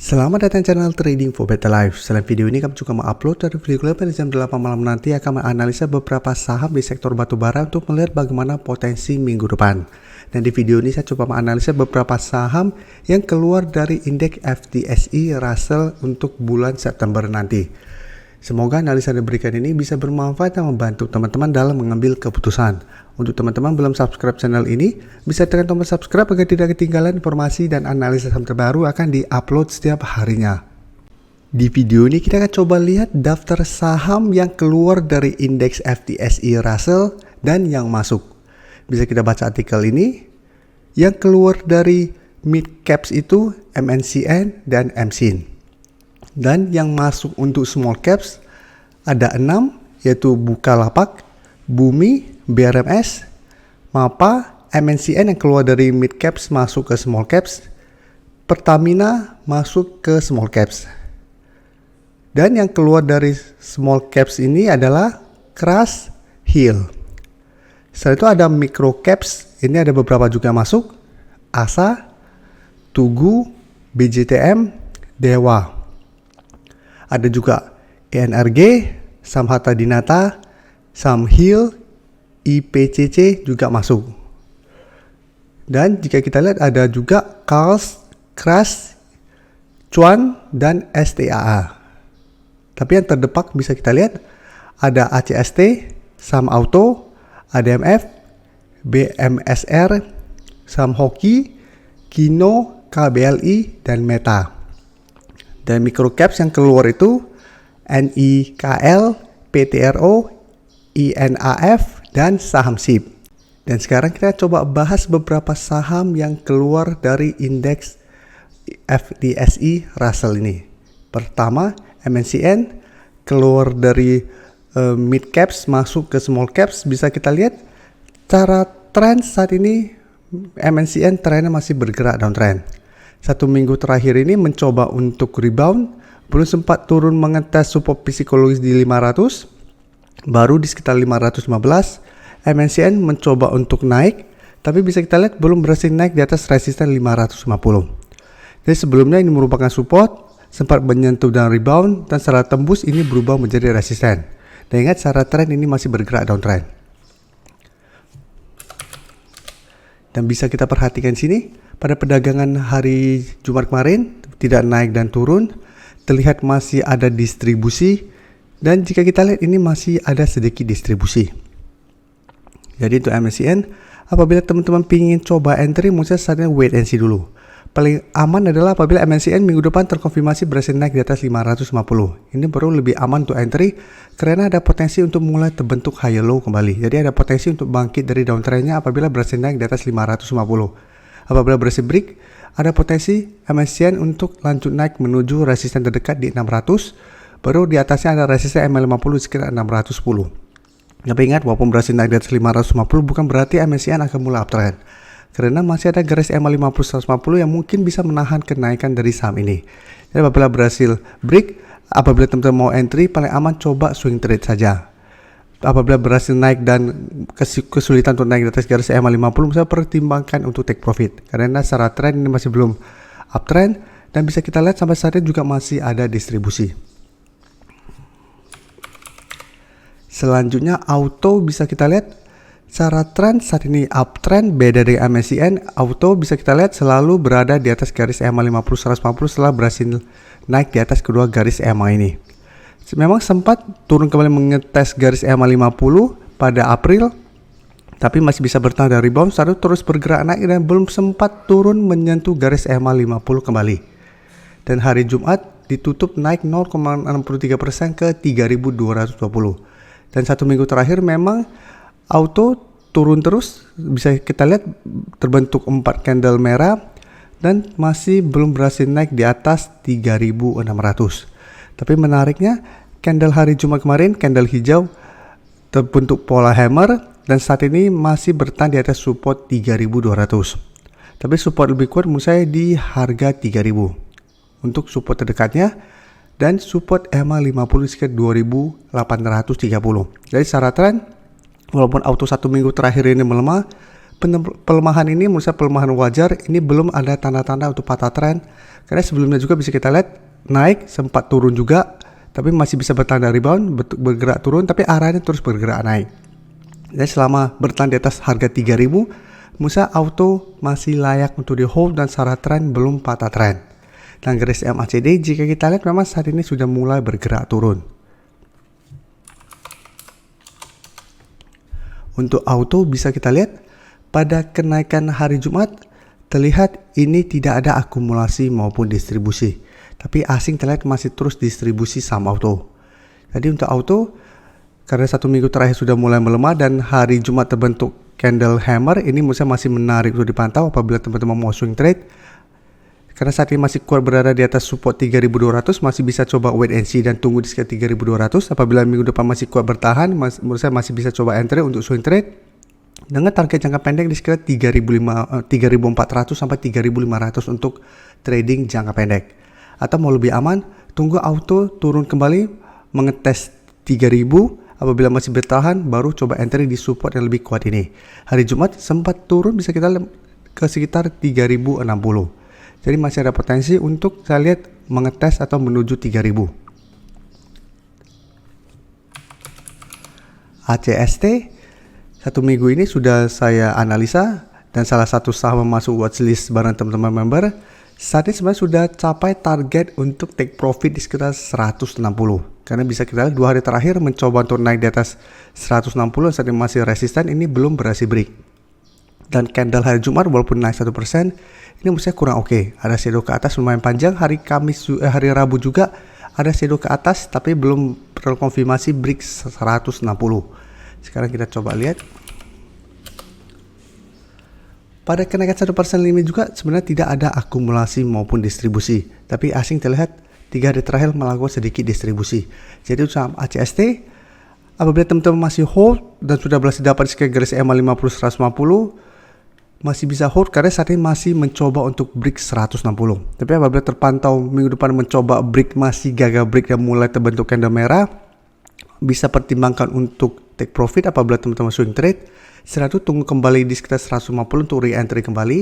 Selamat datang channel Trading for Better Life. Selain video ini, kami juga mengupload dari video klip pada jam 8 malam nanti akan menganalisa beberapa saham di sektor batubara untuk melihat bagaimana potensi minggu depan. Dan di video ini saya coba menganalisa beberapa saham yang keluar dari indeks FTSE Russell untuk bulan September nanti. Semoga analisa yang diberikan ini bisa bermanfaat dan membantu teman-teman dalam mengambil keputusan. Untuk teman-teman belum subscribe channel ini, bisa tekan tombol subscribe agar tidak ketinggalan informasi dan analisa saham terbaru akan diupload setiap harinya. Di video ini kita akan coba lihat daftar saham yang keluar dari indeks FTSE Russell dan yang masuk. Bisa kita baca artikel ini. Yang keluar dari mid caps itu MNCN dan MSIN. Dan yang masuk untuk small caps ada 6, yaitu Bukalapak, Bumi, BRMS, MAPA, MNCN yang keluar dari mid caps masuk ke small caps, Pertamina masuk ke small caps. Dan yang keluar dari small caps ini adalah Crush Hill. Setelah itu ada micro caps, ini ada beberapa juga masuk, ASA, Tugu, BJTM, Dewa. Ada juga ENRG, Saham Hatta Dinata, Saham Hill, IPCC juga masuk. Dan jika kita lihat ada juga Kals, Crush, Cuan, dan STAA. Tapi yang terdepak bisa kita lihat ada ACST, Saham Auto, ADMF, BMSR, Saham Hoki, Kino, KBLI, dan Meta. Dan microcaps yang keluar itu NIKL, PTRO, INAF, dan saham SIP. Dan sekarang kita coba bahas beberapa saham yang keluar dari indeks FTSE Russell ini. Pertama, MNCN keluar dari mid caps masuk ke small caps. Bisa kita lihat cara tren saat ini MNCN trennya masih bergerak downtrend. 1 minggu terakhir ini mencoba untuk rebound, belum sempat turun mengetes support psikologis di 500, baru di sekitar 515. MNCN mencoba untuk naik, tapi bisa kita lihat belum berhasil naik di atas resisten 550. Jadi sebelumnya ini merupakan support, sempat menyentuh dan rebound, dan setelah tembus ini berubah menjadi resisten. Dan ingat, secara tren ini masih bergerak downtrend. Dan bisa kita perhatikan sini, pada perdagangan hari Jumat kemarin tidak naik dan turun, terlihat masih ada distribusi, dan jika kita lihat ini masih ada sedikit distribusi. Jadi untuk MNCN, apabila teman-teman ingin coba entry, mungkin saatnya wait and see dulu. Paling aman adalah apabila MNCN minggu depan terkonfirmasi berhasil naik di atas 550. Ini baru lebih aman untuk entry karena ada potensi untuk mulai terbentuk higher low kembali. Jadi ada potensi untuk bangkit dari downtrendnya apabila berhasil naik di atas 550. Apabila berhasil break, ada potensi MNCN untuk lanjut naik menuju resisten terdekat di 600. Baru di atasnya ada resisten MA50 di sekitar 610. Tapi ingat, walaupun berhasil naik di atas 550 bukan berarti MNCN akan mulai uptrend. Karena masih ada garis MA50 150 yang mungkin bisa menahan kenaikan dari saham ini. Jadi apabila berhasil break, apabila teman-teman mau entry, paling aman coba swing trade saja. Apabila berhasil naik dan kesulitan untuk naik di atas garis MA50, saya pertimbangkan untuk take profit. Karena secara trend ini masih belum uptrend, dan bisa kita lihat sampai saat ini juga masih ada distribusi. Selanjutnya auto bisa kita lihat secara trend saat ini uptrend, beda dari MNCN. Auto bisa kita lihat selalu berada di atas garis MA50 150 setelah berhasil naik di atas kedua garis MA ini. Memang sempat turun kembali mengetes garis MA50 pada April, tapi masih bisa bertahan dari rebound, terus bergerak naik dan belum sempat turun menyentuh garis MA50 kembali. Dan hari Jumat ditutup naik 0,63% ke 3.220. Dan 1 minggu terakhir memang auto turun terus, bisa kita lihat terbentuk 4 candle merah dan masih belum berhasil naik di atas 3.600. Tapi menariknya, candle hari Jumat kemarin, candle hijau terbentuk pola hammer dan saat ini masih bertahan di atas support 3.200. Tapi support lebih kuat menurut saya di harga 3.000 untuk support terdekatnya, dan support MA50 sekitar 2.830. Jadi secara tren, walaupun auto 1 minggu terakhir ini melemah, pelemahan ini menurut saya pelemahan wajar, ini belum ada tanda-tanda untuk patah tren. Karena sebelumnya juga bisa kita lihat naik, sempat turun juga, tapi masih bisa bertanda rebound, bergerak turun, tapi arahnya terus bergerak naik. Jadi selama bertahan di atas harga 3000, menurut saya auto masih layak untuk di hold dan secara tren belum patah tren. Dan garis MACD jika kita lihat memang saat ini sudah mulai bergerak turun. Untuk auto bisa kita lihat pada kenaikan hari Jumat terlihat ini tidak ada akumulasi maupun distribusi. Tapi asing terlihat masih terus distribusi saham auto. Jadi untuk auto karena 1 minggu terakhir sudah mulai melemah dan hari Jumat terbentuk candle hammer, ini menurut saya masih menarik untuk dipantau apabila teman-teman mau swing trade. Karena saat ini masih kuat berada di atas support 3200, masih bisa coba wait and see dan tunggu di sekitar 3200. Apabila minggu depan masih kuat bertahan, menurut saya masih bisa coba entry untuk swing trade dengan target jangka pendek di sekitar 3400 sampai 3500 untuk trading jangka pendek. Atau mau lebih aman, tunggu auto turun kembali mengetes 3000, apabila masih bertahan baru coba entry di support yang lebih kuat ini. Hari Jumat sempat turun, bisa kita ke sekitar 3060. Jadi masih ada potensi untuk saya lihat mengetes atau menuju 3000. ACST 1 minggu ini sudah saya analisa dan salah satu saham masuk watchlist bareng teman-teman member. Saat ini sebenarnya sudah capai target untuk take profit di sekitar 160. Karena bisa kita lihat 2 hari terakhir mencoba untuk naik di atas 160 saat ini masih resisten, ini belum berhasil break. Dan candle hari Jumat walaupun naik 1%, ini menurut saya kurang oke. Ada shadow ke atas lumayan panjang. Hari hari Rabu juga ada shadow ke atas tapi belum terkonfirmasi break 160. Sekarang kita coba lihat. Pada kenaikan 1% ini juga sebenarnya tidak ada akumulasi maupun distribusi. Tapi asing terlihat 3 hari terakhir melakukan sedikit distribusi. Jadi saham ACST apabila teman-teman masih hold dan sudah berhasil dapat sekitar garis EMA 50 150, masih bisa hold karena saat ini masih mencoba untuk break 160. Tapi apabila terpantau minggu depan mencoba break masih gagal break dan mulai terbentuk candle merah, bisa pertimbangkan untuk take profit apabila teman-teman swing trade. Setelah itu tunggu kembali di sekitar 150 untuk re-entry kembali,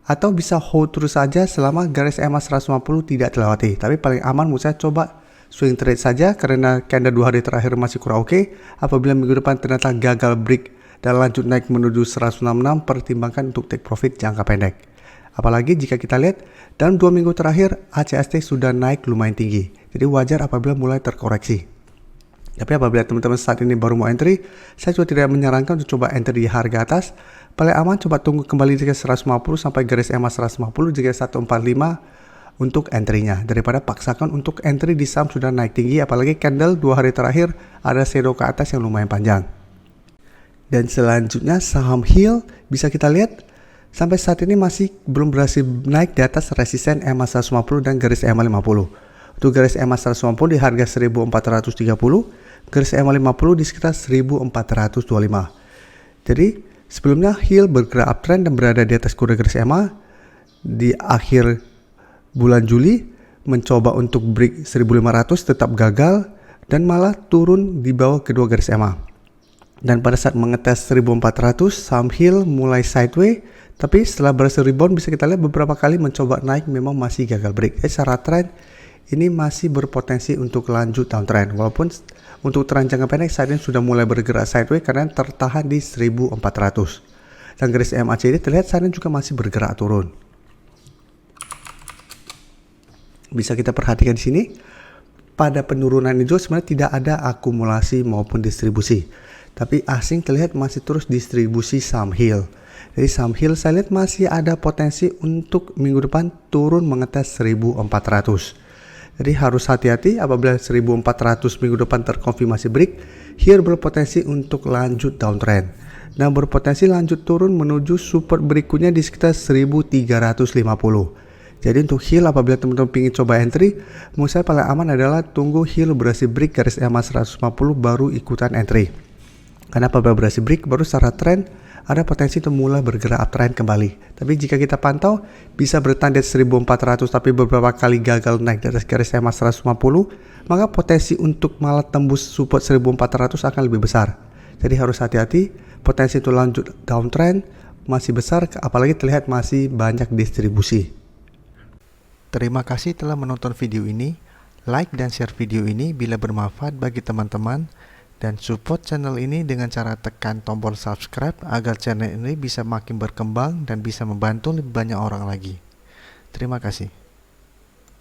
atau bisa hold terus saja selama garis EMA 150 tidak terlewati. Tapi paling aman menurut saya coba swing trade saja karena candle 2 hari terakhir masih kurang oke. Apabila minggu depan ternyata gagal break dan lanjut naik menuju 166, pertimbangkan untuk take profit jangka pendek. Apalagi jika kita lihat dalam 2 minggu terakhir ACST sudah naik lumayan tinggi. Jadi wajar apabila mulai terkoreksi. Tapi apabila teman-teman saat ini baru mau entry, saya juga tidak menyarankan untuk coba entry di harga atas. Paling aman coba tunggu kembali jika 150 sampai garis EMA 150 jika 145 untuk entry-nya, daripada paksakan untuk entry di saham sudah naik tinggi, apalagi candle 2 hari terakhir ada shadow ke atas yang lumayan panjang. Dan selanjutnya saham Hill bisa kita lihat sampai saat ini masih belum berhasil naik di atas resisten EMA 150 dan garis EMA 50. Untuk garis EMA 150 di harga 1430, garis EMA 50 di sekitar 1425. Jadi sebelumnya Hill bergerak uptrend dan berada di atas kuda garis EMA. Di akhir bulan Juli mencoba untuk break 1500 tetap gagal dan malah turun di bawah kedua garis EMA. Dan pada saat mengetes 1400, saham Hill mulai sideways, tapi setelah berhasil rebound bisa kita lihat beberapa kali mencoba naik memang masih gagal break. Secara trend ini masih berpotensi untuk lanjut downtrend, walaupun untuk tren jangka pendek saat ini sudah mulai bergerak sideways karena tertahan di 1400. Dan garis MACD terlihat saat ini juga masih bergerak turun. Bisa kita perhatikan di sini, pada penurunan itu sebenarnya tidak ada akumulasi maupun distribusi. Tapi asing terlihat masih terus distribusi saham Hill. Jadi saham Hill saya lihat masih ada potensi untuk minggu depan turun mengetes 1400. Jadi harus hati-hati apabila 1400 minggu depan terkonfirmasi break, Hill berpotensi untuk lanjut downtrend. Dan berpotensi lanjut turun menuju support berikutnya di sekitar 1350. Jadi untuk Hill apabila teman-teman ingin coba entry, menurut saya paling aman adalah tunggu Hill berhasil break garis EMA 150 baru ikutan entry. Karena apabila berhasil break baru secara tren ada potensi untuk mulai bergerak uptrend kembali. Tapi jika kita pantau bisa bertahan di 1400 tapi beberapa kali gagal naik di atas garis EMA 150, maka potensi untuk malah tembus support 1400 akan lebih besar. Jadi harus hati-hati, potensi untuk lanjut downtrend masih besar, apalagi terlihat masih banyak distribusi. Terima kasih telah menonton video ini. Like dan share video ini bila bermanfaat bagi teman-teman, dan support channel ini dengan cara tekan tombol subscribe agar channel ini bisa makin berkembang dan bisa membantu lebih banyak orang lagi. Terima kasih.